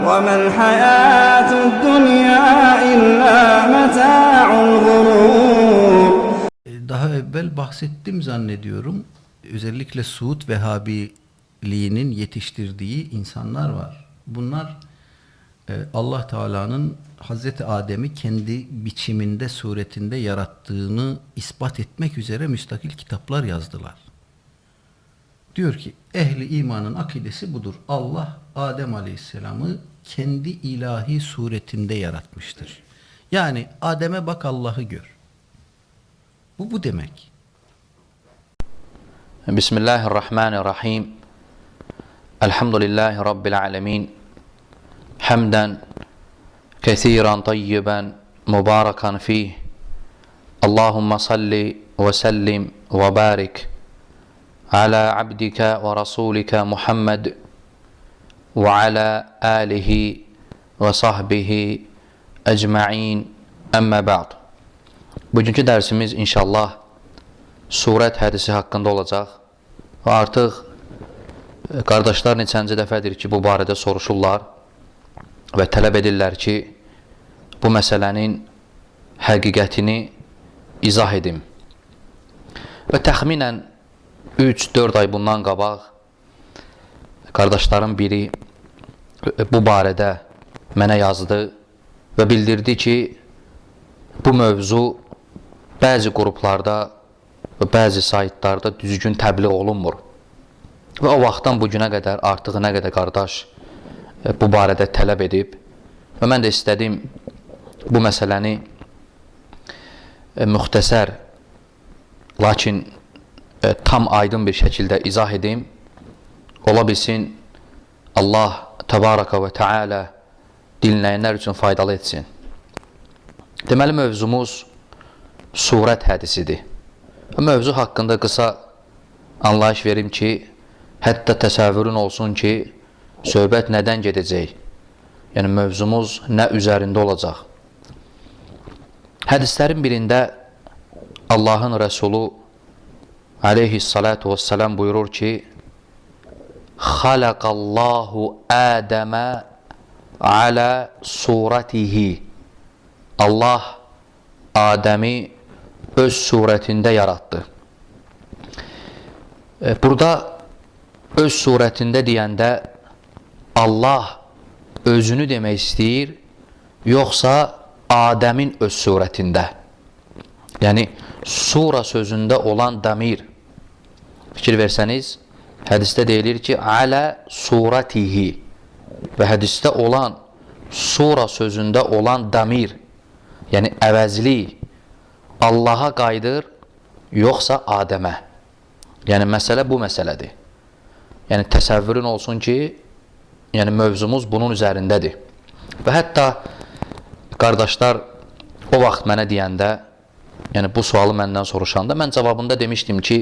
وَمَا الْحَيَاةُ الدُّنْيَا إِلَّا مَتَاعُ الْغُرُورِ. Daha evvel bahsettim zannediyorum. Özellikle Suud Vehhabiliğinin yetiştirdiği insanlar var. Bunlar Allah Teala'nın Hazreti Adem'i kendi biçiminde, suretinde yarattığını ispat etmek üzere müstakil kitaplar yazdılar. Diyor ki ehli imanın akidesi budur. Allah Adem Aleyhisselam'ı kendi ilahi suretinde yaratmıştır. Yani Adem'e bak, Allah'ı gör. Bu demek. Bismillahirrahmanirrahim. Elhamdülillahi Rabbil alemin. Hamden kesiren tayyiben mübarakan fih. Allahümme salli ve sellim ve barik ala abdika ve rasulika Muhammed ve ala alihi ve sahbihi ecma'in. Emme ba'd. Bugünkü dersimiz inşallah surət hədisi haqqında olacaq və artıq qardaşlar neçənci dəfədir ki, bu barədə soruşurlar və tələb edirlər ki, bu məsələnin həqiqətini izah edim. Və təxminən 3-4 ay bundan qabaq qardaşların biri bu barədə mənə yazdı və bildirdi ki, bu mövzu bəzi qruplarda və bəzi saytlarda düzgün təbliğ olunmur. Və o vaxtdan bugünə qədər artıq nə qədər qardaş bu barədə tələb edib və mən də istədim bu məsələni müxtəsər, lakin tam aydın bir şəkildə izah edim. Ola bilsin Allah Təbaraka və Teala dinləyənlər üçün faydalı etsin. Deməli mövzumuz surət hədisidir. Mövzu haqqında qısa anlayış verim ki, hətta təsəvvürün olsun ki, söhbət nədən gedəcək? Yəni mövzumuz nə üzərində olacaq? Hədislərin birində Allahın Rəsulu aleyhissalatu vesselam buyurur ki, xalaqallahu Ədəmə alə suratihi. Allah Adəmi öz surətində yaratdı. Burada öz surətində deyəndə Allah özünü demək istəyir, yoxsa Adəmin öz surətində? Yəni sura sözündə olan damir. Fikir versəniz, hədisdə deyilir ki, alə suratihi və hədisdə olan sura sözündə olan damir, yəni əvəzli Allaha qayıdır, yoxsa Adəmə. Yəni məsələ bu məsələdir. Yəni təsəvvürün olsun ki, yəni mövzumuz bunun üzərindədir. Və hətta qardaşlar o vaxt mənə deyəndə, yəni bu sualı məndən soruşanda, mən cavabında demişdim ki,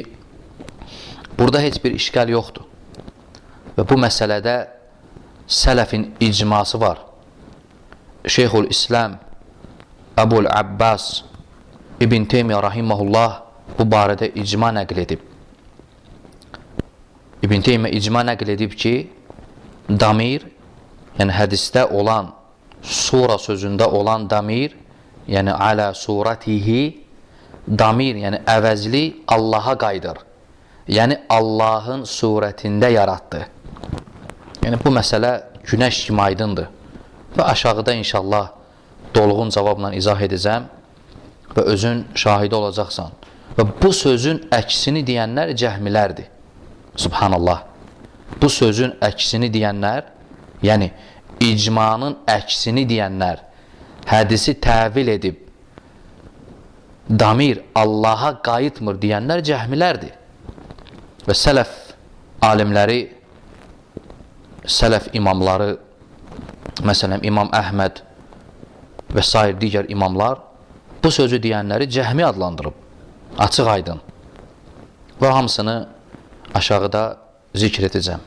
burada heç bir işgal yoxdur. Və bu məsələdə sələfin icması var. Şeyhül İslam Əbul Abbas İbn Teymiyyə rahiməhullah bu barədə icma nəql edib. İbn Teymiyyə icma nəql edib ki, damir, yəni hədisdə olan, sura sözündə olan damir, yəni alə suratihi, damir, yəni əvəzli Allaha qayıdır. Yəni Allahın surətində yaratdı. Yəni bu məsələ günəş kimi aydındır. Və aşağıda inşallah dolğun cavabla izah edəcəm və özün şahidi olacaqsan. Və bu sözün əksini deyənlər cəhmilərdir. Subhanallah. Bu sözün əksini deyənlər, yəni icmanın əksini deyənlər, hədisi təvil edib, damir Allaha qayıtmır deyənlər cəhmilərdir. Və sələf alimləri, sələf imamları, məsələn İmam Əhməd və sair digər imamlar bu sözü deyənləri cəhmi adlandırıb, açıq aydın. Və hamısını aşağıda zikr edəcəm.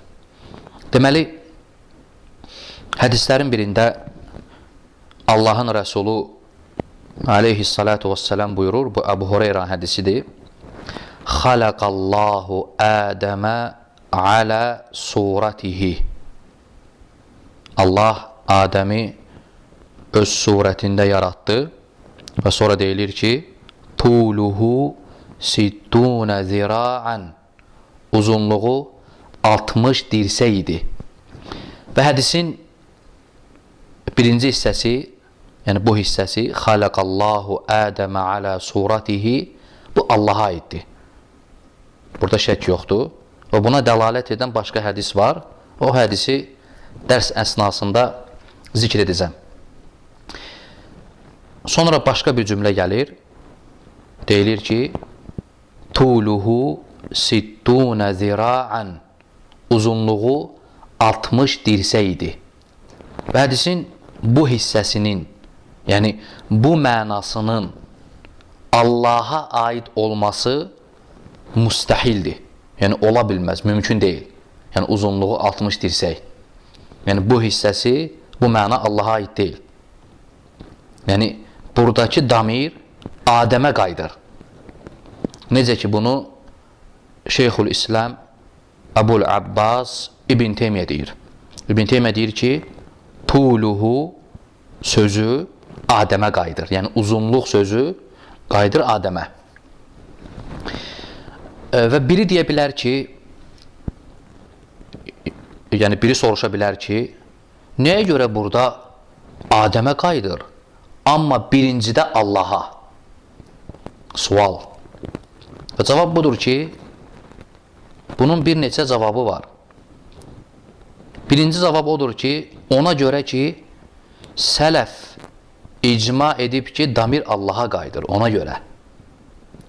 Deməli, hədislərin birində Allahın Rəsulu aleyhissalatu vesselam buyurur, bu Əbu Hureyra hədisidir. Xalaqallahu Ədəmə alə suratihi. Allah Adəmi öz surətində yaratdı və sonra deyilir ki, tuluhu sittuna zira'an, uzunluğu 60 dirsək idi. Və hədisin birinci hissəsi, yəni bu hissəsi, xalaqallahu Adəmə alə suratihi, bu Allaha aiddir. Burada şək yoxdur. Və buna dəlalət edən başqa hədis var. O hədisi dərs əsnasında zikr edəcəm. Sonra başqa bir cümlə gəlir. Deyilir ki, tuluhu sittuna zira'an, uzunluğu 60 dirsək idi. Və hədisin bu hissəsinin, yəni bu mənasının Allaha aid olması müstəhildir. Yəni ola bilməz, mümkün deyil. Yəni uzunluğu 60 dirsək. Yəni bu hissəsi, bu məna Allaha aid deyil. Yəni buradakı damir Adəmə qayıdır. Necə ki bunu Şeyxül İslam Əbul Abbas İbn Teymiyyə deyir. İbn Teymiyyə deyir ki, tuluhu sözü Adəmə qayıdır. Yəni uzunluq sözü qayıdır Adəmə. Və biri deyə bilər ki, yəni biri soruşa bilər ki, nəyə görə burada Adəmə qayıdır, amma birincidə Allaha? Sual. Və cavab budur ki, bunun bir neçə cavabı var. Birinci cavab odur ki, ona görə ki, sələf icma edib ki, damir Allaha qayıdır, ona görə.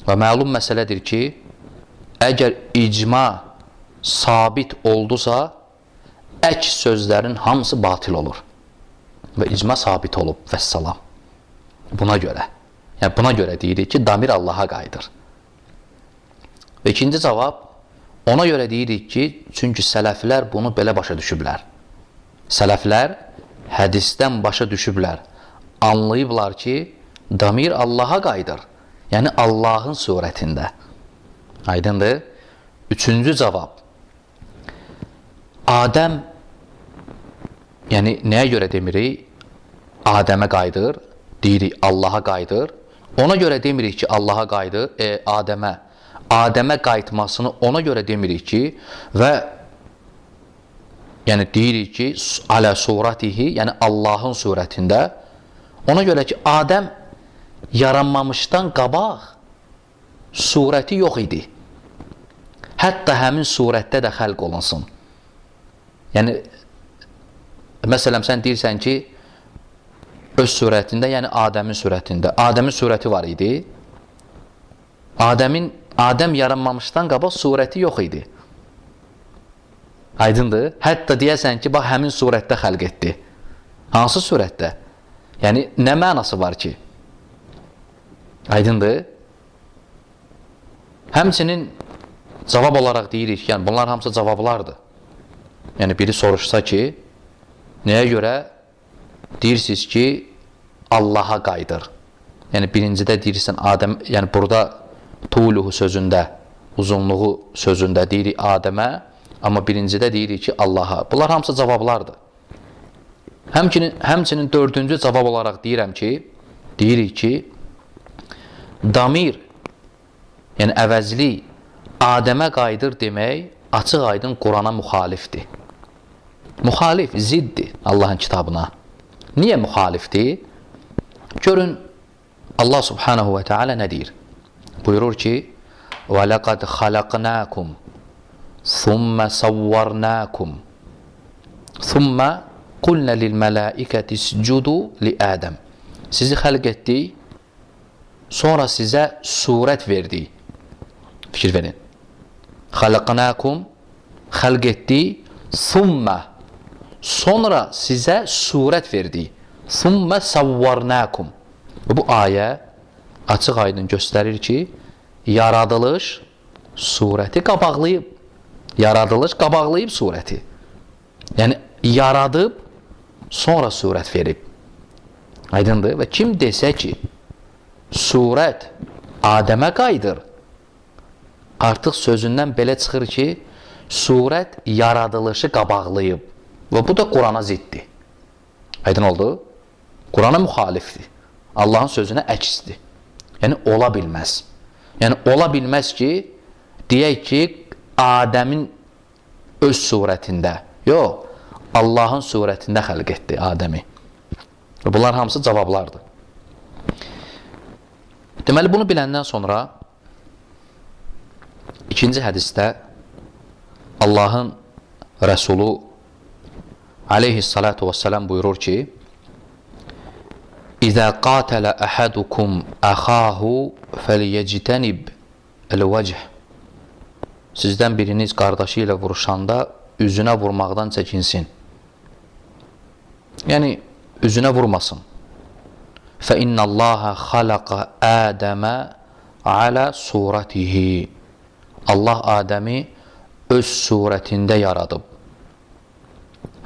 Və məlum məsələdir ki, əgər icma sabit oldusa, əks sözlərin hamısı batil olur. Və icma sabit olub, vəssalam. Buna görə. Yəni buna görə deyirik ki, damir Allaha qayıdır. Və ikinci cavab, ona görə deyirik ki, çünki sələflər bunu belə başa düşüblər. Sələflər hədisdən başa düşüblər. Anlayıblar ki, damir Allaha qayıdır. Yəni Allahın surətində. Aydındır. Üçüncü cavab. Adəm, yəni nəyə görə demirik? Adəmə qayıdır, deyirik Allaha qayıdır. Ona görə demirik ki, Allaha qayıdır, Adəmə. Adəmə qayıtmasını ona görə demirik ki, və yəni deyirik ki, alə suratihi, yəni Allahın surətində. Ona görə ki, Adəm yaranmamışdan qabaq surəti yox idi. Hətta həmin surətdə də xəlq olunsun. Yəni, məsələn, sən deyirsən ki, öz surətində, yəni Adəmin surətində. Adəmin surəti var idi. Adəm yaranmamışdan qabaq surəti yox idi. Aydındır. Hətta deyəsən ki, bax, həmin surətdə xəlq etdi. Hansı surətdə? Yəni, nə mənası var ki? Aydındır. Həmçinin cavab olaraq deyirik, yəni bunlar hamısı cavablardır. Yəni biri soruşsa ki, nəyə görə deyirsiniz ki, Allaha qayıdır. Yəni birincidə deyirsən Adəm, yəni burada tuluhu sözündə, uzunluğu sözündə deyirik Adəmə, amma birincidə deyirik ki, Allaha. Bunlar hamısı cavablardır. Həmçinin dördüncü cavab olaraq deyirəm ki, deyirik ki, damir, yəni əvəzlik, Adəmə qayıdır demək, açıq aydın Qurana müxalifdir. Müxalif, ziddir Allahın kitabına. Niyə müxalifdir? Görün, Allah subhanahu və teala nə deyir? Buyurur ki, وَلَقَدْ خَلَقْنَاكُمْ ثُمَّ صَوَّرْنَاكُمْ ثُمَّ قُلْنَ لِلْمَلَائِكَةِ اسْجُدُوا لِآدَمْ. Sizi xəlq etdik, sonra sizə surət verdik. Fikir verin. Xalaqnakum, xəlq etdik, thumma, sonra sizə surət verdik. Thumma savvarnakum. Bu ayə açıq aydın göstərir ki, yaradılış surəti qabaqlayıb. Yaradılış qabaqlayıb surəti. Yəni yaradıb, sonra surət verib. Aydındır. Və kim desə ki, surət Adəmə qayıdır, artıq sözündən belə çıxır ki, surət yaradılışı qabaqlayıb. Və bu da Qurana ziddir. Aydın oldu? Qurana müxalifdir. Allahın sözünə əksdir. Yəni, ola bilməz. Yəni, ola bilməz ki, deyək ki, Adəmin öz surətində, yox, Allahın surətində xəlq etdi Adəmi. Bunlar hamısı cavablardır. Deməli, bunu biləndən sonra ikinci hədisdə Allahın Rəsulu aleyhissalatu vesselam buyurur ki, İzə qatələ əhədukum əxahu fəliyəctənib əl-vəcih. Sizdən biriniz qardaşı ilə vuruşanda üzünə vurmaqdan çəkinsin. Yəni, üzünə vurmasın. فَإِنَّ اللّٰهَ خَلَقَ آدَمَ عَلَى suratihi. Allah Adəmi öz surətində yaradıb.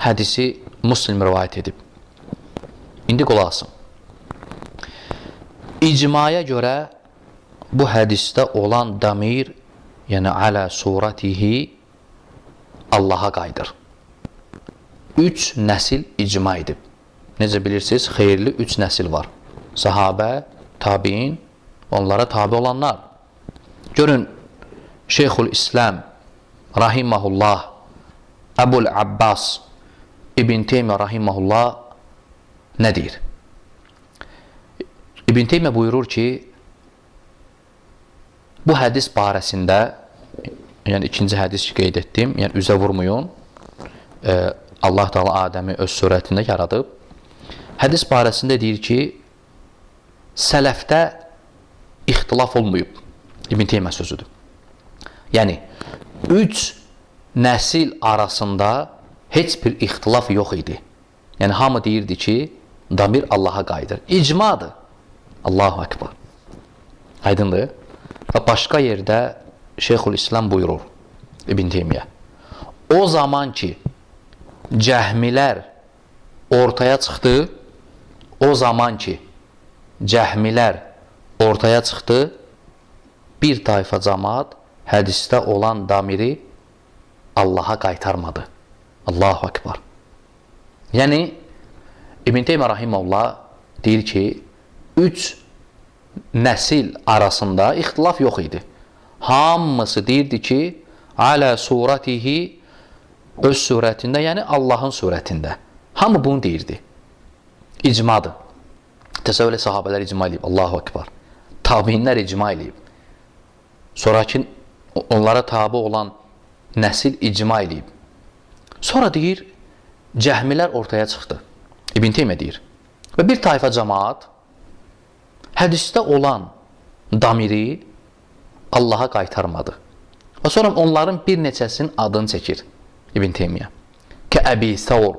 Hədisi Müslim rivayət edib. İndi qulaq asın. İcmaya görə bu hədisdə olan damir, yəni alə suratihi, Allaha qayıdır. 3 nəsil icma edib. Necə bilirsiniz, xeyirli 3 nəsil var. Sahabə, tabiin, onlara tabi olanlar. Görün, Şeyxülislam, rahiməhullah, Əbul Abbas, İbn Teymiyyə rahiməhullah nə deyir? İbn Teymiyyə buyurur ki, bu hədis barəsində, yəni ikinci hədis qeyd etdim, yəni üzə vurmayın, Allah Teala Adəmi öz surətində yaradıb. Hədis barəsində deyir ki, sələfdə ixtilaf olmayıb. İbn Teymiyyə sözüdür. Yəni, 3 nəsil arasında heç bir ixtilaf yox idi. Yəni, hamı deyirdi ki, damir Allaha qayıdır. İcmadır. Allahu Ekber. Aydındır. Və başqa yerdə Şeyxülislam buyurur, İbn Teymiyyə. O zaman ki, cəhmilər ortaya çıxdı, o zaman ki, cəhmilər ortaya çıxdı, bir tayfa cəmaat hədisdə olan damiri Allaha qaytarmadı. Allahu Ekber. Yəni, İbn Teymiyyə rahiməhullah deyir ki, 3 nəsil arasında ixtilaf yox idi. Hamısı deyirdi ki, alə suratihi, öz surətində, yəni Allahın surətində. Hamı bunu deyirdi. İcmadır. Təsəvvürlə sahabələr icma eləyib. Allahu Ekber. Tabiinlər icma eləyib. Sonraki onlara tabi olan nəsil icma eləyib. Sonra deyir, cəhmilər ortaya çıxdı. İbn Teymiyyə deyir. Və bir tayfa cəmaat hədisdə olan damiri Allaha qaytarmadı. Və sonra onların bir neçəsinin adını çəkir İbn Teymiyyə. Kəəbi Thawr,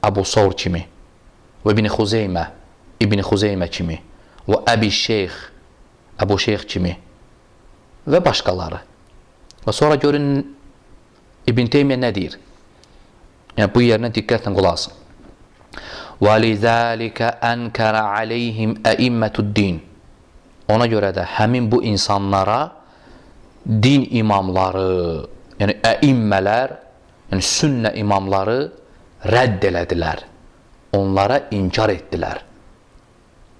Abu Thawr kimi, və İbn Xuzeymə kimi, və Əbi Şeyx, Əbu Şeyx kimi və başqaları. Və sonra görün İbn Teymiyyə nə deyir? Yəni, bu yerinə diqqətlə qulaq asın. وَلِذَٰلِكَ أَنْكَرَ عَلَيْهِمْ أَئِمَّةُ الدِّينِ. Ona görə də həmin bu insanlara din imamları, yəni əimmələr, yəni sünnə imamları rədd elədilər. Onlara inkar etdilər.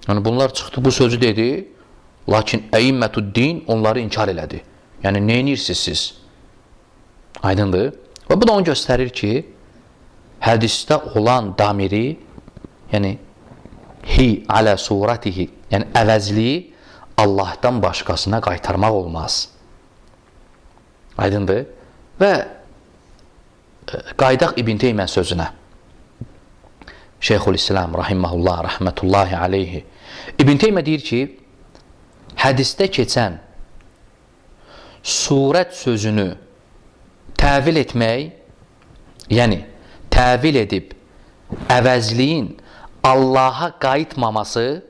Yəni bunlar çıxdı, bu sözü dedi, lakin əimmətuddin onları inkar elədi. Yəni, neyinirsiniz siz? Aydındır. Və bu da onu göstərir ki, hədisdə olan damiri, yəni hi alə suratihi, yəni əvəzliyi Allahdan başqasına qaytarmaq olmaz. Aydındır. Və qaydaq İbn Teymiyyə sözünə. Şeyxülislam rahiməhullah, rəhmətullahi aleyhi. İbn Teymiyyə deyir ki, hədisdə keçən surət sözünü təvil etmək, yəni təvil edib əvəzliyin Allaha qayıtmaması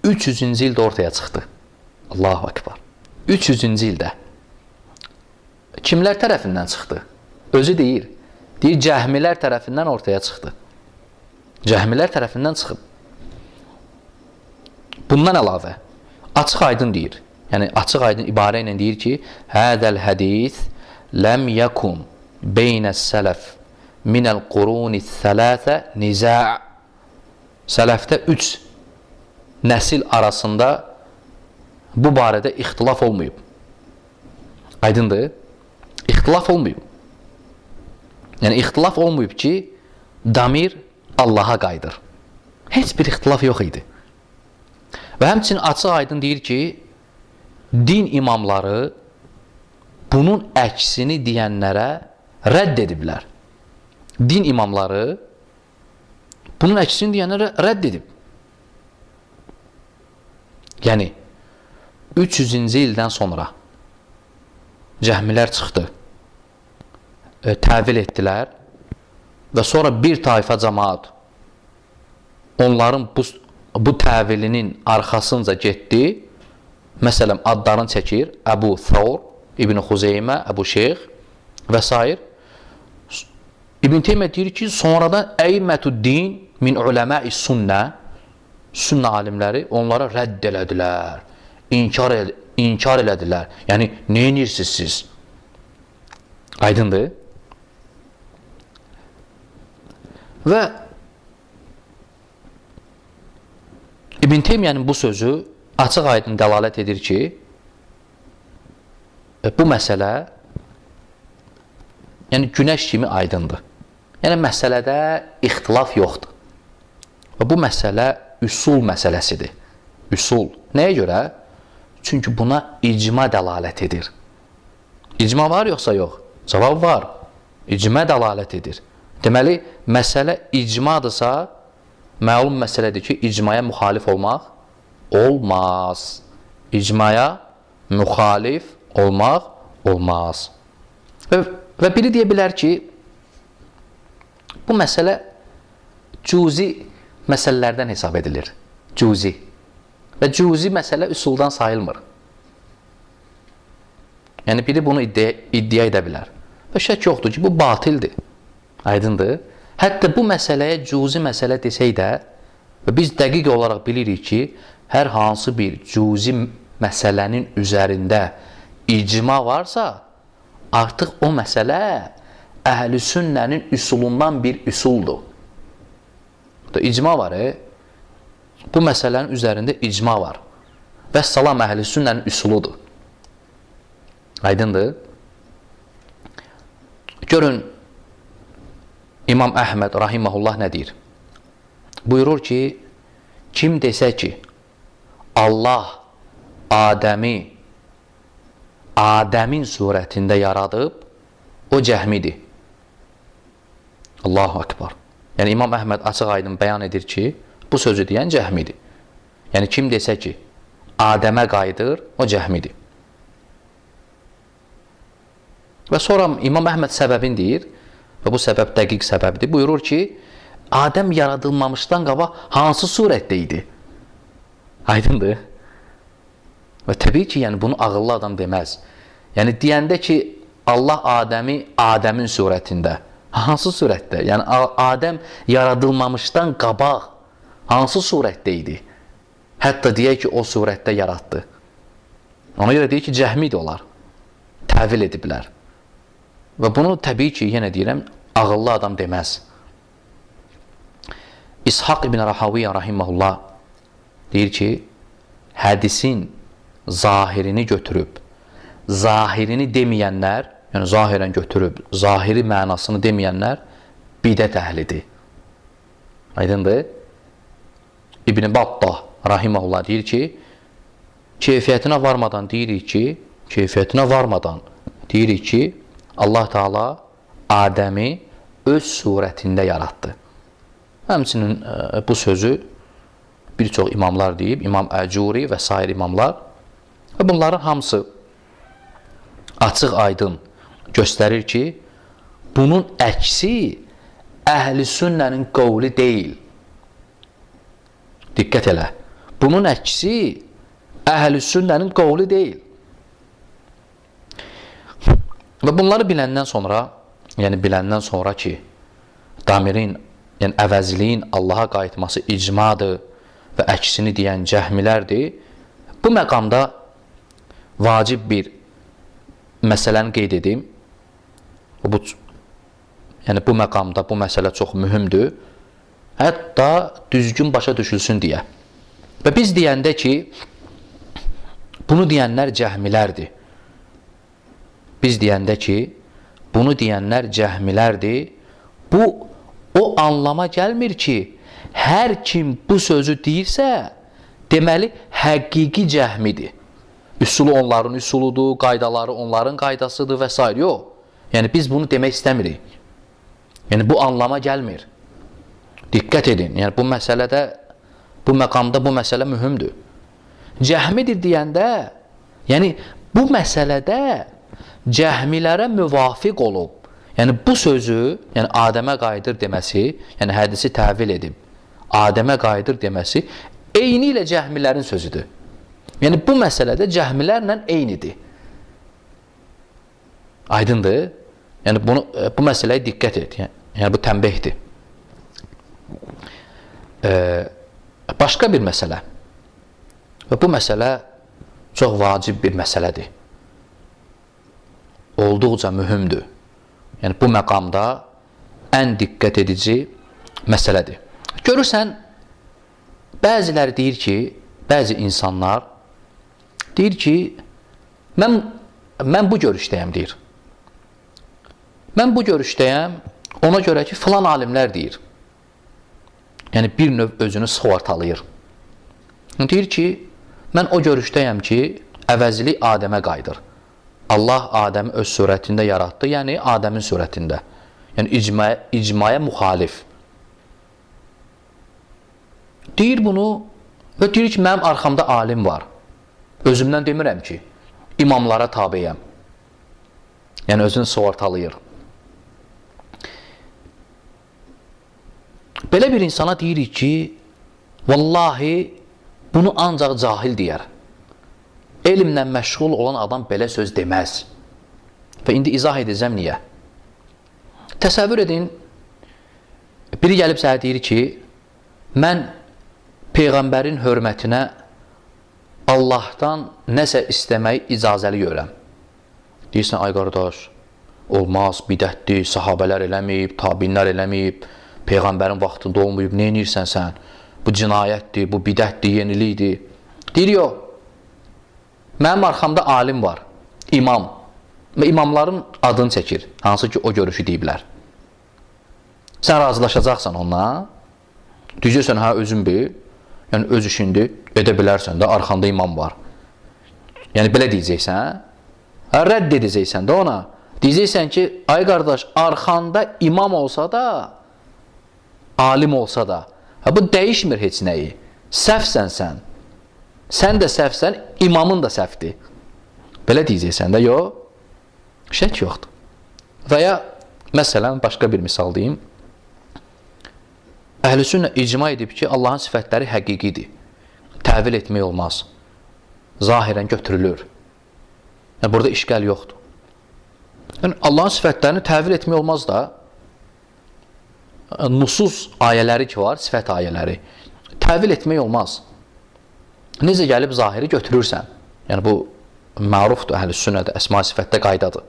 300-cü ildə ortaya çıxdı. Allahu Ekber. 300-cü ildə. Kimlər tərəfindən çıxdı? Özü deyir. Deyir, cəhmilər tərəfindən ortaya çıxdı. Cəhmilər tərəfindən çıxıb. Bundan əlavə, açıq aydın deyir. Yəni, açıq aydın ibarə ilə deyir ki, Hədəl hədis ləm yəkun beynəs sələf minəl quruni thələthə niza'. Sələfdə 3 nəsil arasında bu barədə ixtilaf olmayıb. Aydındır? İxtilaf olmayıb. Yəni, ixtilaf olmayıb ki, damir Allaha qayıdır. Heç bir ixtilaf yox idi. Və həmçinin açıq aydın deyir ki, din imamları bunun əksini deyənlərə rədd ediblər. Din imamları bunun əksini deyənlərə rədd edib. Yəni, 300-cü ildən sonra cəhmilər çıxdı, təvil etdilər və sonra bir tayfa cəmaat onların bu təvilinin arxasınca getdi. Məsələn, adlarını çəkir Əbu Thawr, İbn Xuzeymə, Əbu Şeyx və s. İbn Teymiyyə deyir ki, sonradan əimmətüddin min uləmə-i sünnə alimləri onlara rədd elədilər, inkar elədilər. Yəni, nə edirsiniz siz? Aydındır? Və İbn Teymiyyənin bu sözü açıq aydın dəlalət edir ki, bu məsələ yəni günəş kimi aydındır. Yəni, məsələdə ixtilaf yoxdur. Və bu məsələ üsul məsələsidir. Üsul. Nəyə görə? Çünki buna icma dəlalət edir. İcma var yoxsa yox? Cavab var. İcma dəlalət edir. Deməli, məsələ icmadırsa, məlum məsələdir ki, icmaya müxalif olmaq olmaz. İcmaya müxalif olmaq olmaz. Və biri deyə bilər ki, bu məsələ cüzi məsələlərdən hesab edilir. Cüzi. Və cüzi məsələ üsuldan sayılmır. Yəni, biri bunu iddia edə bilər. Və şək yoxdur ki, bu batildir. Aydındır. Hətta bu məsələyə cüzi məsələ desək də, və biz dəqiq olaraq bilirik ki, hər hansı bir cüzi məsələnin üzərində icma varsa, artıq o məsələ əhl-i sünnənin üsulundan bir üsuldur. İcma var, bu məsələnin üzərində icma var. Və salam əhl-i sünnənin üsuludur. Aydındır. Görün, İmam Əhməd rahiməhullah nə deyir? Buyurur ki, kim desə ki, Allah Adəmin surətində yaradıb, o cəhmidir. Allahu Akbar. Yəni, İmam Əhməd açıq aydın bəyan edir ki, bu sözü deyən cəhmidir. Yəni, kim desə ki, Adəmə qayıdır, o cəhmidir. Və sonra İmam Əhməd səbəbini deyir, və bu səbəb dəqiq səbəbdir. Buyurur ki, Adəm yaradılmamışdan qabaq hansı surətdə idi? Aydındır. Və təbii ki, yəni, bunu ağıllı adam deməz. Yəni, deyəndə ki, Allah Adəmin surətində, hansı surətdə? Yəni, Adəm yaradılmamışdan qabaq hansı surətdə idi? Hətta deyək ki, o surətdə yaratdı. Ona görə deyir ki, cəhmid olar. Təvil ediblər. Və bunu təbii ki, yenə deyirəm, ağıllı adam deməz. İshaq ibn Rahaviyyə rahiməhullah deyir ki, hədisin zahirini götürüb, zahirini deməyənlər, yəni zahirən götürüb, zahiri mənasını deməyənlər bidət əhlidir. Aydındır? İbn Battah rahiməhullah deyir ki, keyfiyyətinə varmadan deyirik ki, Allah Teala Adəmi öz surətində yaratdı. Həmçinin bu sözü bir çox imamlar deyib, İmam Əcuri və sair imamlar. Və bunların hamısı açıq aydın göstərir ki, bunun əksi əhl-i sünnənin qovli deyil. Diqqət elə. Bunun əksi əhl-i sünnənin qovli deyil. Və bunları biləndən sonra ki, damirin, yəni əvəzliyin Allaha qayıtması icmadır və əksini deyən cəhmilərdir, bu məqamda vacib bir məsələni qeyd edim. Bu Yəni bu məqamda bu məsələ çox mühümdür. Hətta düzgün başa düşülsün deyə. Və biz deyəndə ki, bunu deyənlər cəhmilərdir. Biz deyəndə ki, bunu deyənlər cəhmilərdir. Bu, o anlama gəlmir ki, hər kim bu sözü deyirsə, deməli, həqiqi cəhmidir. Üsulu onların üsuludur, qaydaları onların qaydasıdır və s. Yox. Yəni, biz bunu demək istəmirik. Yəni, bu anlama gəlmir. Diqqət edin. Yəni, bu məsələdə, bu məqamda bu məsələ mühümdür. Cəhmidir deyəndə, yəni, bu məsələdə cəhmilərə müvafiq olub. Yəni, bu sözü, yəni, Adəmə qayıdır deməsi, yəni, hədisi təvil edib, Adəmə qayıdır deməsi, eyni ilə cəhmilərin sözüdür. Yəni, bu məsələdə cəhmilərlə eynidir. Aydındır? Yəni, bu məsələyə diqqət et. Yəni, bu tənbihdir. Başqa bir məsələ. Və bu məsələ çox vacib bir məsələdir. Olduqca mühümdür. Yəni, bu məqamda ən diqqət edici məsələdir. Görürsən, bəziləri deyir ki, bəzi insanlar deyir ki, mən bu görüşdəyəm, deyir. Mən bu görüşdəyəm, ona görə ki, filan alimlər deyir. Yəni, bir növ özünü sığortalayır. Deyir ki, mən o görüşdəyəm ki, əvəzli Adəmə qayıdır. Allah Adəmi öz surətində yaratdı, yəni Adəmin surətində. Yəni, icmaya müxalif. Deyir bunu və deyir ki, mənim arxamda alim var. Özümdən demirəm ki, imamlara tabeyəm. Yəni, özünü sığortalayır. Belə bir insana deyirik ki, vallahi bunu ancaq cahil deyər. Elmlə məşğul olan adam belə söz deməz. Və indi izah edəcəm niyə. Təsəvvür edin, biri gəlib sənə deyir ki, mən Peyğəmbərin hörmətinə Allahdan nəsə istəməyi icazəli görəm. Deyirsən, ay qardaş, olmaz, bidətdir, sahabələr eləməyib, tabinlər eləməyib, Peyğəmbərin vaxtında olmayıb, nə edirsən sən? Bu cinayətdir, bu bidətdir, yenilikdir. Deyir, yox. Mənim arxamda alim var, imam və imamların adını çəkir, hansı ki o görüşü deyiblər. Sən razılaşacaqsan onunla, deyəcəksən, hə, özün bil, yəni öz işindi, edə bilərsən də, arxanda imam var. Yəni, belə deyəcəksən, hə, rədd edəcəksən də ona. Deyəcəksən ki, ay qardaş, arxanda imam olsa da, alim olsa da, hə, bu dəyişmir heç nəyi, səhvsən sən. Sən də səhvsən, imamın da səhvdir. Belə deyəcəksən də, yox, şək yoxdur. Və ya, məsələn, başqa bir misal deyim. Əhl-i-Sünnə icma edib ki, Allahın sifətləri həqiqidir. Təvil etmək olmaz. Zahirən götürülür. Yəni, burada işgəl yoxdur. Yəni, Allahın sifətlərini təvil etmək olmaz da, nusus ayələri ki var, sifət ayələri, təvil etmək olmaz. Necə gəlib zahiri götürürsən. Yəni, bu mərufdur əhl-i-sünnədə, əsma sifətdə qaydadır.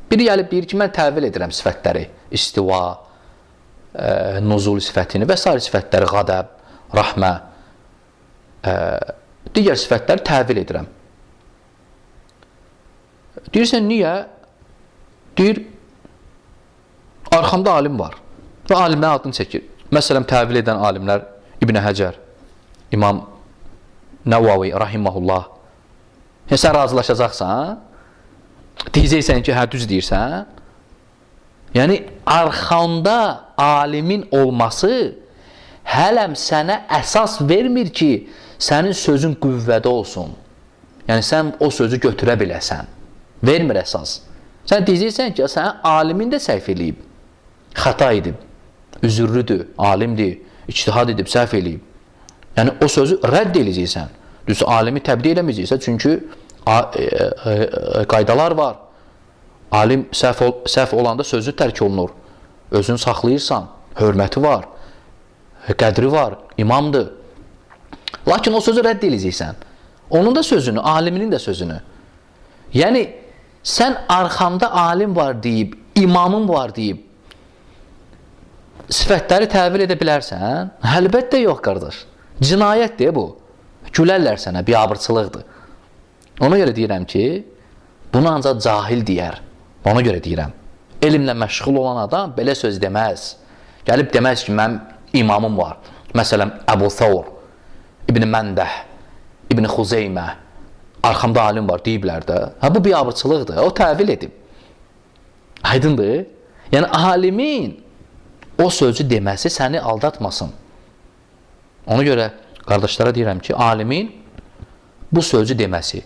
Biri gəlib deyir ki, mən təvil edirəm sifətləri, istiva, nuzul sifətini və s. sifətləri, qadəb, rəhmə, digər sifətləri təvil edirəm. Deyirsən, niyə? Deyir, arxamda alim var və alimlərin adını çəkir. Məsələn, təvil edən alimlər İbn Həcər, İmam Nəvavi, rahiməhullah. Yəni, sən razılaşacaqsan, deyəcəksən ki, hə, düz deyirsən. Yəni, arxanda alimin olması hələm sənə əsas vermir ki, sənin sözün qüvvədə olsun. Yəni, sən o sözü götürə biləsən. Vermir əsas. Sən deyəcəksən ki, sənin alimin də səhv eləyib, xəta edib, üzürlüdür, alimdir, ictihad edib, səhv eləyib. Yəni, o sözü rədd edəcəksən. Düzdür, alimi təbdi eləməyəcəksən, çünki qaydalar var. Alim səhv olanda sözü tərk olunur. Özünü saxlayırsan, hörməti var, qədri var, imamdır. Lakin o sözü rədd edəcəksən. Onun da sözünü, aliminin də sözünü. Yəni, sən arxamda alim var deyib, imamın var deyib, sifətləri təvil edə bilərsən? Əlbəttə yox, qardaş. Cinayətdir bu. Gülərlər sənə, biabırçılıqdır. Ona görə deyirəm ki, bunu ancaq cahil deyər. Ona görə deyirəm. Elmlə məşğul olan adam belə söz deməz. Gəlib deməz ki, mənim imamım var. Məsələn, Əbu Thawr, İbn Məndəh, İbn Xuzeymə, arxamda alim var deyiblər də. Bu biabırçılıqdır. O təvil edib. Aydındır? Yəni, alimin o sözü deməsi səni aldatmasın. Ona görə qardaşlara deyirəm ki, alimin bu sözü deməsi,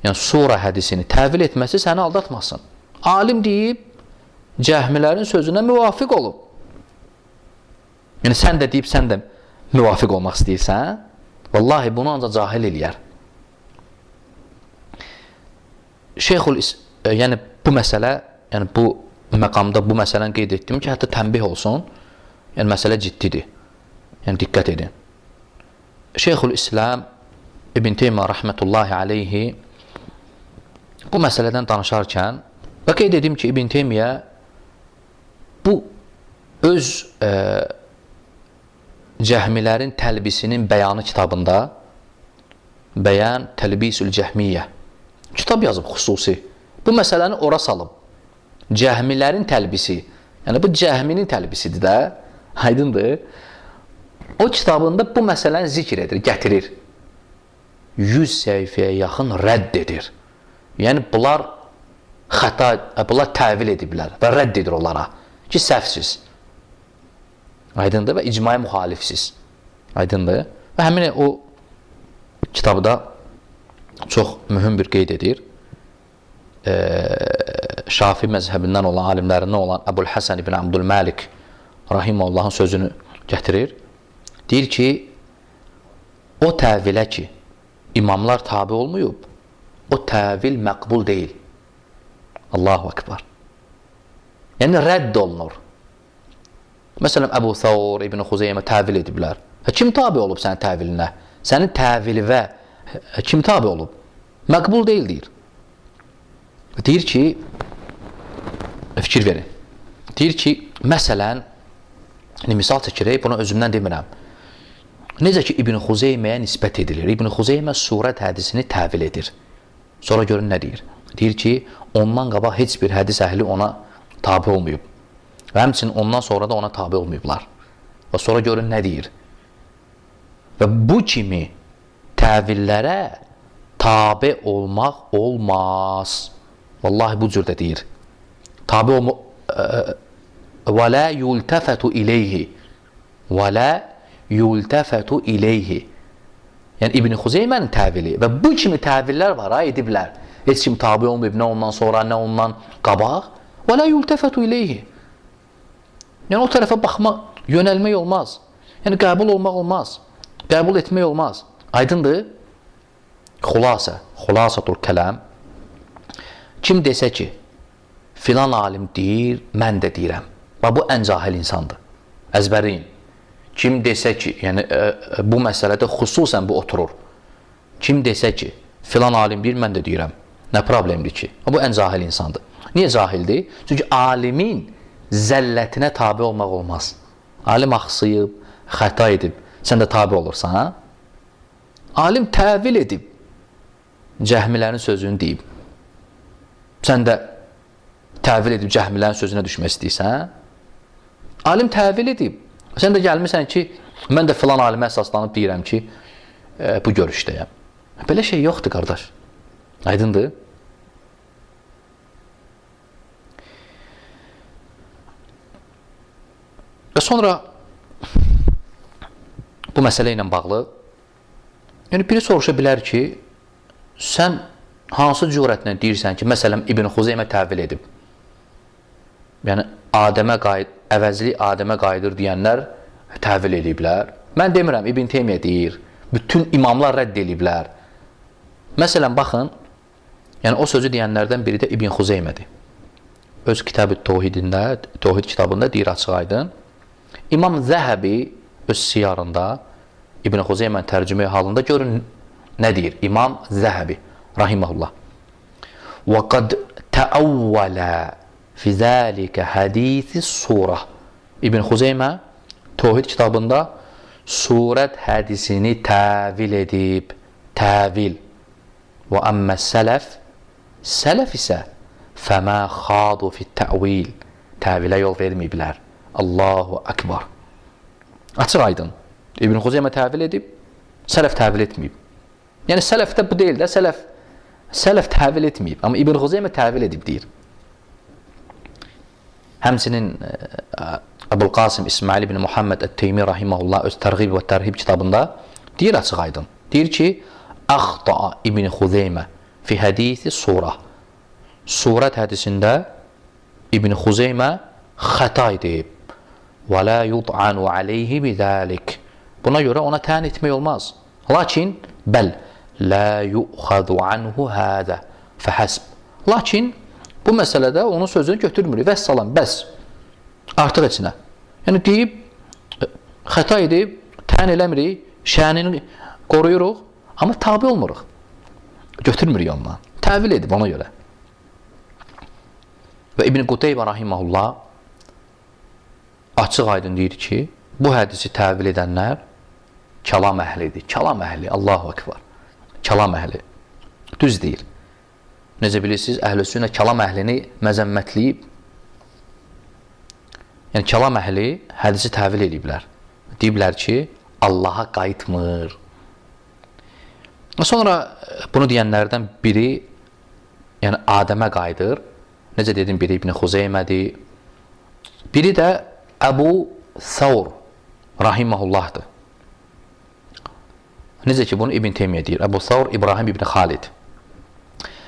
yəni sura hədisini təvil etməsi səni aldatmasın. Alim deyib, cəhmilərin sözünə müvafiq olub. Yəni, sən də deyib, sən də müvafiq olmaq istəyirsən, vallahi bunu ancaq cahil eləyər. Yəni bu məsələ, yəni bu məqamda bu məsələni qeyd etdim ki, hətta tənbih olsun, yəni məsələ ciddidir. Yəni diqqət edin. Şeyxülislam İbn Teymiyyə rəhmətullahi aleyhi bu məsələdən danışarkən və qeyd edim ki, İbn Teymiyyə bu öz cəhmilərin təlbisinin bəyanı kitabında Bəyan Təlbisül Cəhmiyyə kitab yazıb xüsusi. Bu məsələni ora salıb. Cəhmilərin təlbisi, yəni bu cəhminin təlbisidir də, aydındır. O kitabında bu məsələni zikr edir, gətirir. 100 səhifəyə yaxın rədd edir. Yəni bunlar xəta, bunlar təvil ediblər və rədd edir onlara ki, səhvsiz. Aydındır və icmaya müxalifsiz. Aydındır. Və həmin o kitabda çox mühüm bir qeyd edir. Şafi məzhəbindən olan, alimlərindən olan Əbul Həsən ibn Abdülməlik rahiməllahın sözünü gətirir. Deyir ki, o təvilə ki, imamlar tabi olmayıb, o təvil məqbul deyil. Allahu Ekber. Yəni, rədd olunur. Məsələn, Əbu Thawr, İbn Xuzeymə təvil ediblər. Kim tabi olub sənin təvilinə? Sənin təvilivə kim tabi olub? Məqbul deyil, deyir. Deyir ki, fikir verin. Deyir ki, məsələn, misal çəkirək, bunu özümdən demirəm. Necə ki, İbn Xuzeyməyə nisbət edilir. İbn Xuzeymə surət hədisini təvil edir. Sonra görün nə deyir? Deyir ki, ondan qabaq heç bir hədis əhli ona tabi olmayıb. Və həmçinin ondan sonra da ona tabi olmayıblar. Və sonra görün nə deyir? Və bu kimi təvillərə tabi olmaq olmaz. Vallahi bu cürdə deyir. Tabi olma və la yultafatu ileyhi və la yultafatu ileyhi. Yəni İbn Xuzeymənin təvili və bu kimi təvillər var, ediblər. Heç kim tabi olmayıb, nə ondan sonra, nə ondan qabaq. Və la yultafatu ileyhi. Yəni o tərəfə baxmaq, yönəlmək olmaz. Yəni qəbul olmaq olmaz. Qəbul etmək olmaz. Aydındır? Xulasatul kələm. Kim desə ki, filan alim deyir, mən də deyirəm. Və bu ən cahil insandır. Əzbərin. Kim desə ki, yəni bu məsələdə xüsusən bu oturur. Kim desə ki, filan alim deyir, mən də deyirəm. Nə problemdir ki? Bu ən cahil insandır. Niyə cahildir? Çünki alimin zəllətinə tabi olmaq olmaz. Alim axsıyıb, xəta edib, sən də tabi olursan, ha? Alim təvil edib, cəhmilərin sözünü deyib. Sən də təvil edib cəhmilərin sözünə düşmək istəyirsən. Alim təvil edib. Sən də gəlmirsən ki, mən də filan alimə əsaslanıb deyirəm ki, bu görüşdəyəm. Belə şey yoxdur, qardaş. Aydındır? Və sonra bu məsələ ilə bağlı biri soruşa bilər ki, sən hansı cürətlə deyirsən ki, məsələn, İbn Xuzeymə təvil edib? Yəni, əvəzli Adəmə qayıdır deyənlər təvil ediblər. Mən demirəm, İbn Teymiyyə deyir, bütün imamlar rədd ediblər. Məsələn, baxın, yəni o sözü deyənlərdən biri də İbn Xuzeymədir. Öz kitab-ı Tohidində, Tohid kitabında deyir açıq aydın. İmam Zəhəbi öz siyarında İbn Xuzeymə tərcümə halında görün nə deyir? İmam Zəhəbi rahimehullah. وَقَدْ تَأَوَّلَ فِي ذَٰلِكَ حَدِيثِ الصُّورَةِ İbn Xuzeymə Tevhid kitabında surət hədisini təvil edib. Təvil. Və əmmə sələf isə fəmə xadu fit təvil. Təvilə yol verməyiblər. Allahu Akbar. Açıq aydın. İbn Xuzeymə təvil edib, sələf təvil etməyib. Yəni sələfdə bu deyil də, sələf təvil etməyib. Amma İbn Xuzeymə təvil edib deyir. Həmçinin Əbul-Qasim İsmail ibn Muhammed Ət-Teymi rahimehullah öz Tərğib və Tərhib kitabında deyir açıq aydın. Deyir ki, Əxta'a İbn Xuzeymə fi hədisi surə. Surət hədisində İbn Xuzeymə xəta edib. Və la yud'anu aleyhi bidəlik. Buna görə ona tən etmək olmaz. Lakin bəl la yu'xadu anhu hədə fəhəsb. Lakin bu məsələdə onun sözünü götürmürük. Vəssalam, bəs. Artıq içinə. Yəni deyib, xəta edib, tən eləmirik, şənini qoruyuruq, amma tabi olmuruq. Götürmürük ondan. Təvil edib ona görə. Və İbn Quteybə rahimehullah açıq aydın deyir ki, bu hədisi təvil edənlər kəlam əhlidir. Kəlam əhli, Allahu Akbar. Kəlam əhli. Düz deyir. Necə bilirsiniz, əhl-i-sünnə kəlam əhlini məzəmmətləyib. Yəni, kəlam əhli hədisi təvil ediblər. Deyiblər ki, Allaha qayıtmır. Sonra bunu deyənlərdən biri, yəni Adəmə qayıdır. Necə dedim, biri İbn Xuzeymədir. Biri də Əbu Thawr rahiməhullahdır. Necə ki, bunu İbn Teymiyyə deyir. Əbu Thawr İbrahim İbn Xalid.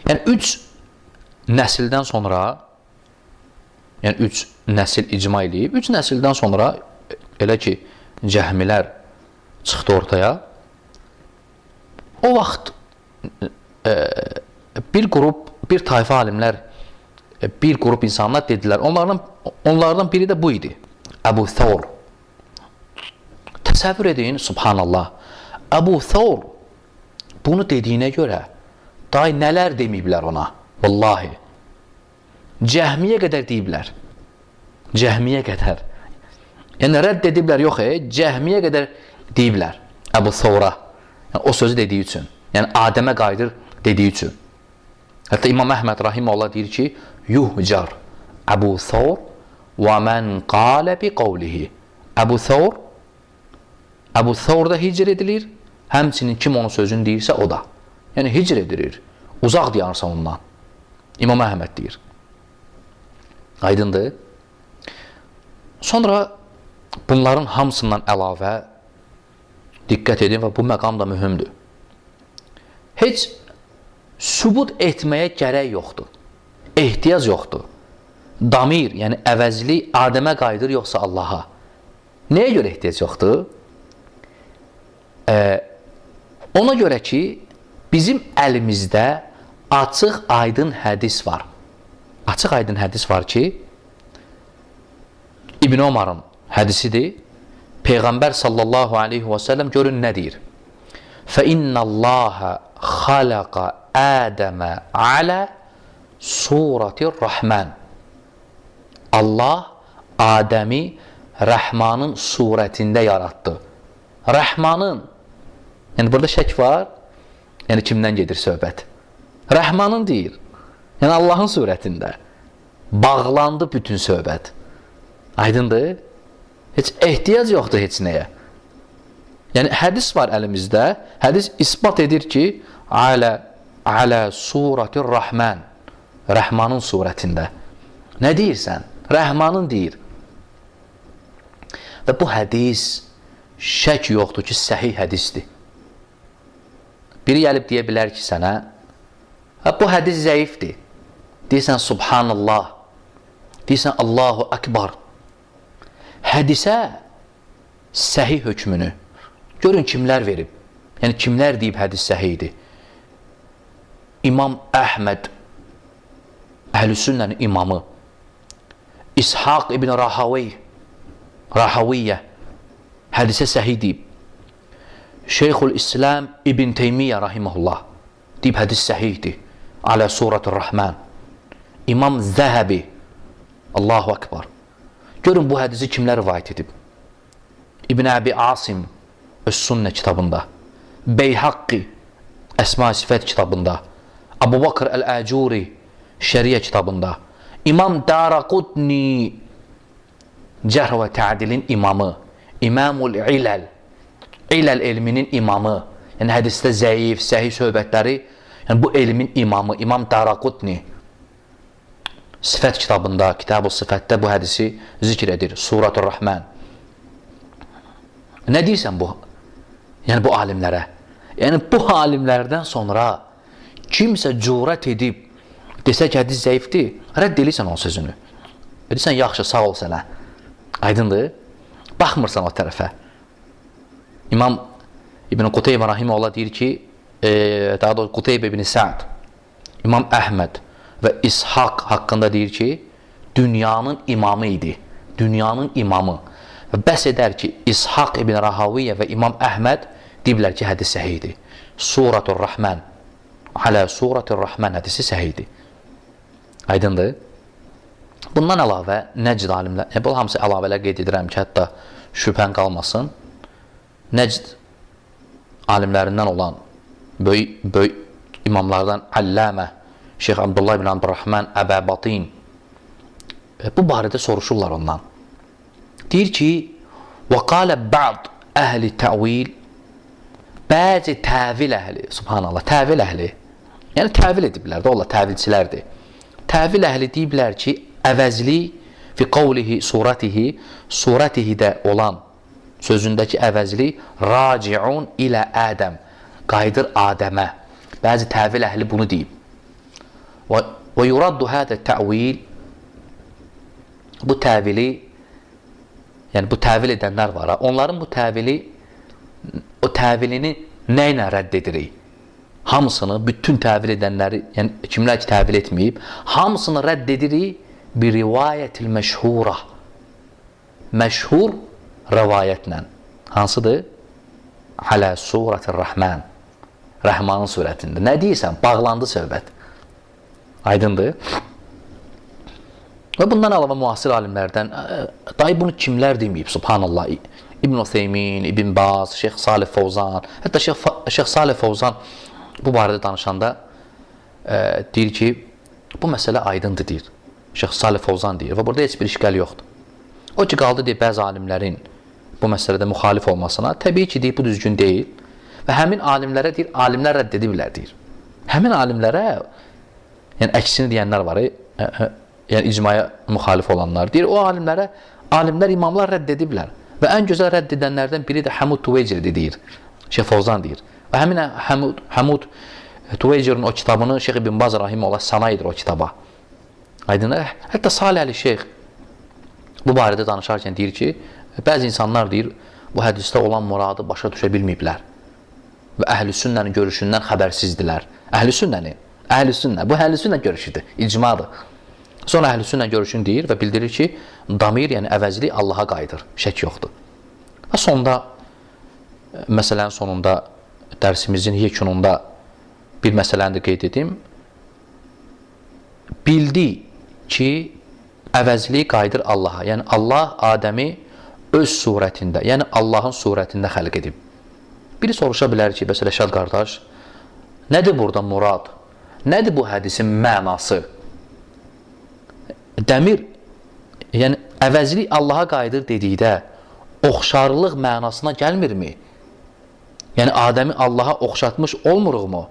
Yəni, 3 nəsildən sonra, yəni 3 nəsil icma eləyib, 3 nəsildən sonra elə ki, cəhmilər çıxdı ortaya. O vaxt bir tayfa alimlər, bir qrup insanlar dedilər. Onlardan biri də bu idi. Əbu Thawr. Təsəvvür edin, subhanallah. Əbu Thawr bunu dediyinə görə day nələr deməyiblər ona. Vallahi. Cəhmiyə qədər deyiblər. Cəhmiyə qədər. Yəni, rədd ediblər, yox, cəhmiyə qədər deyiblər. Əbu Thawra. Yəni, o sözü dediyi üçün. Yəni, Adəmə qayıdır dediyi üçün. Hətta İmam Əhməd rahimehullah deyir ki, yuhcar Əbu Thawr və mən qalə bi qavlihi. Əbu Thawr da hicr edilir. Həmçinin kim onun sözünü deyirsə, o da. Yəni, hicr edilir. Uzaq deyarsan ondan. İmam Əhməd deyir. Aydındır. Sonra bunların hamısından əlavə diqqət edin və bu məqam da mühümdür. Heç sübut etməyə gərək yoxdur. Ehtiyac yoxdur. Damir, yəni əvəzlik Adəmə qayıdır, yoxsa Allaha. Nəyə görə ehtiyac yoxdur? Ona görə ki, bizim əlimizdə açıq aydın hədis var. Açıq aydın hədis var ki, İbn Ömarın hədisidir. Peyğəmbər sallallahu aleyhi və səlləm görün nə deyir? فَإِنَّ اللّٰهَ خَلَقَ آدَمَ عَلَى سُورَةِ الرَّحْمَنِ. Allah Adəmi Rəhmanın surətində yarattı. Rəhmanın, yəni burada şək var, yəni kimdən gedir söhbət? Rəhmanın deyir, yəni Allahın surətində. Bağlandı bütün söhbət. Aydındır? Heç ehtiyac yoxdur heç nəyə. Yəni hədis var əlimizdə, hədis isbat edir ki, alə suratir Rahman, Rəhmanın surətində. Nə deyirsən? Rəhmanın deyir. Və bu hədis şək yoxdur ki, səhih hədisdir. Biri gəlib deyə bilər ki sənə, bu hədis zəifdir. Deyirsən subhanallah, deyirsən Allahu Akbar. Hədisə səhih hökmünü görün kimlər verib. Yəni kimlər deyib hədis səhihdir. İmam Əhməd, Əhl-i-Sünnənin imamı, İshaq ibn Rahawiyyə hədisə səhih deyib. Şeyxül-İslam İbn Teymiyyə rahimehullah deyib hədis səhihdir. Alə suratul Rahman. İmam Zəhəbi, Allahu Akbar. Görün bu hədisi kimlər rivayət edib? İbn Əbi Asim Üs-Sünnə kitabında, Beyhaqi Əsma-i-Sifət kitabında, Abu Bakr Əl-Əcuri Şəriyə kitabında, İmam Daraqutni Cərh və Tə'dilin imamı, İmamul İləl, İləl elminin imamı, yəni hədisdə zəif, səhih söhbətləri, yəni bu elmin imamı, İmam Daraqutni Sifət kitabında, Kitab-ı Sifətdə bu hədisi zikr edir, Suratul Rahman. Nə deyirsən bu? Yəni bu alimlərə. Yəni bu alimlərdən sonra kimsə cürət edib, desə ki, hədis zəifdir, rədd edirsən onun sözünü. Deyirsən, yaxşı, sağ ol sənə. Aydındır? Baxmırsan o tərəfə. İmam İbn Quteybə Rahiməhullah deyir ki, daha doğrusu Quteybə ibn Sa'd, İmam Əhməd və İshaq haqqında deyir ki, dünyanın imamı idi. Dünyanın imamı. Və bəs edər ki, İshaq ibn Rahaviyyə və İmam Əhməd deyiblər ki, hədis səhiyyidir. Suratul Rahman, Alə Suratul Rahman hədisi səhiyyidir. Aydındır? Bundan əlavə Nəcd alimlər, bu hamısı əlavələr qeyd edirəm ki, hətta şübhən qalmasın. Nəcd alimlərindən olan böyük imamlardan Alləmə Şeyx Abdullah ibn Abdurrahman Əbəbatin bu barədə soruşurlar ondan. Deyir ki, وَقَالَ بَعْض əhl-i təvil, bəzi təvil əhli, subhanallah, təvil əhli, yəni təvil ediblər də, onlar təvilçilərdir. Təvil əhli deyiblər ki, əvəzli fi qavlihi suratihi, suratihi də olan sözündəki əvəzli raciun ilə Ədəm, qayıdır Adəmə. Bəzi təvil əhli bunu deyib. Və yuraddu hədə təvil, bu təvili, yəni bu təvil edənlər var, onların bu təvili, o təvilini nə ilə rədd edirik? Hamısını, bütün təvil edənləri, yəni kimlər ki təvil etməyib, hamısını rədd edirik bir rivayətil məşhura, məşhur rəvayətlə. Hansıdır? Alə Suratul Rahman, Rəhmanın surətində. Nə deyirsən? Bağlandı söhbət. Aydındır? Və bundan əlavə müasir alimlərdən, dayı bunu kimlər deməyib? Subhanallah, İbn Utheymin, İbn Baz, Şeyx Salih Fovzan, hətta Şeyx Salih Fovzan bu barədə danışanda deyir ki, bu məsələ aydındır deyir. Şeyx Salih Fovzan deyir və burada heç bir işgal yoxdur. O ki, qaldı deyir, bəzi alimlərin bu məsələdə müxalif olmasına, təbii ki, deyir, bu düzgün deyil və həmin alimlərə deyir, alimlər rədd ediblər deyir. Həmin alimlərə, yəni əksini deyənlər var, yəni icmaya müxalif olanlar deyir, o alimlərə, alimlər, imamlar rədd ediblər və ən gözəl rədd edənlərdən biri də Həmud Tuveycirdir deyir, Şeyx Fovzan deyir və həmin Həmud Tuveycirin o kitabını Şeyx İbn Baz Rahiməhullah sana edir o kitaba. Aydınlar, hətta Salih Əli Şeyx bu barədə danışarkən deyir ki, bəzi insanlar deyir, bu hədisdə olan muradı başa düşə bilməyiblər və əhl-i sünnənin görüşündən xəbərsizdilər. Əhl-i sünnəni, bu əhl-i sünnə görüşüdür, icmadır. Sonra əhl-i sünnə görüşünü deyir və bildirir ki, damir, yəni əvəzli Allaha qayıdır, şək yoxdur. Və sonda, məsələnin sonunda, dərsimizin yekununda bir məsələni də qeyd edim. Bildi ki, əvəzli qayıdır Allaha, yəni Allah Adəmi öz surətində, yəni Allahın surətində xəlq edib. Biri soruşa bilər ki, bəs Rəşad qardaş, nədir burada murad? Nədir bu hədisin mənası? Dəmir, yəni əvəzli Allaha qayıdır dedikdə oxşarlıq mənasına gəlmirmi? Yəni Adəmi Allaha oxşatmış olmuruqmu?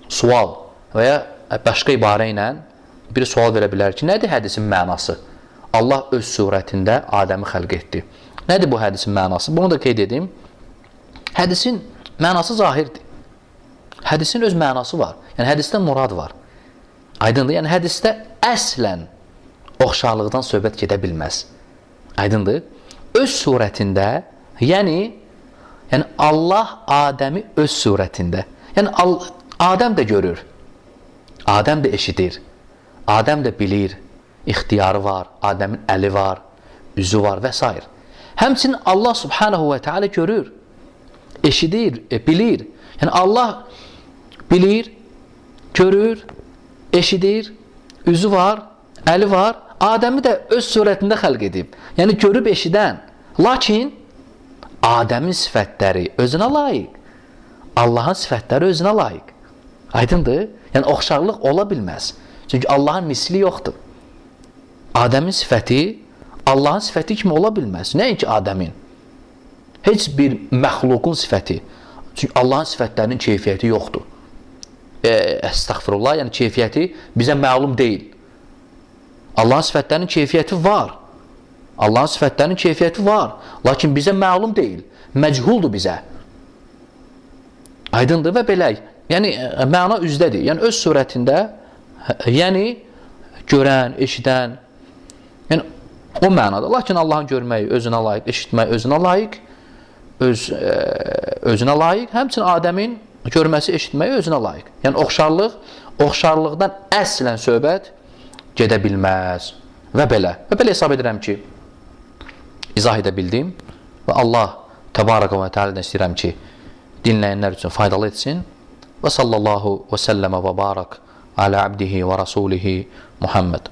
Sual və ya başqa ibarə ilə biri sual verə bilər ki, nədir hədisin mənası? Allah öz surətində Adəmi xəlq etdi. Nədir bu hədisin mənası? Bunu da qeyd edim. Hədisin mənası zahirdir. Hədisin öz mənası var. Yəni hədisdə murad var. Aydındır? Yəni hədisdə əslən oxşarlıqdan söhbət gedə bilməz. Aydındır? Öz surətində, yəni Allah Adəmi öz surətində. Yəni Adəm də görür. Adəm də eşidir. Adəm də bilir. İxtiyarı var, Adəmin əli var, üzü var və s. Həmçinin Allah subhanahu və teala görür, eşidir, bilir. Yəni Allah bilir, görür, eşidir, üzü var, əli var, Adəmi də öz surətində xəlq edib. Yəni görüb eşidən. Lakin Adəmin sifətləri özünə layiq. Allahın sifətləri özünə layiq. Aydındır? Yəni oxşarlıq ola bilməz. Çünki Allahın misli yoxdur. Adəmin sifəti Allahın sifəti kimi ola bilməz. Nəinki Adəmin. Heç bir məxluqun sifəti. Çünki Allahın sifətlərinin keyfiyyəti yoxdur. Əstəğfirullah, yəni keyfiyyəti bizə məlum deyil. Allahın sifətlərinin keyfiyyəti var. Allahın sifətlərinin keyfiyyəti var. Lakin bizə məlum deyil. Məchuldur bizə. Aydındır və belə. Yəni məna üzdədir. Yəni öz surətində, yəni görən, eşidən, yəni o mənada. Lakin Allahın görməyi özünə layiq, eşitməyi özünə layiq, özünə layiq, həmçinin Adəmin görməsi, eşitməyi özünə layiq. Yəni oxşarlıqdan əslən söhbət gedə bilməz və belə. Və belə hesab edirəm ki, izah edə bildim və Allah Təbaraka və Teala'dan istəyirəm ki, dinləyənlər üçün faydalı etsin. Və sallallahu və səlləmə və barak alə abdihi və rasulihi Muhammed.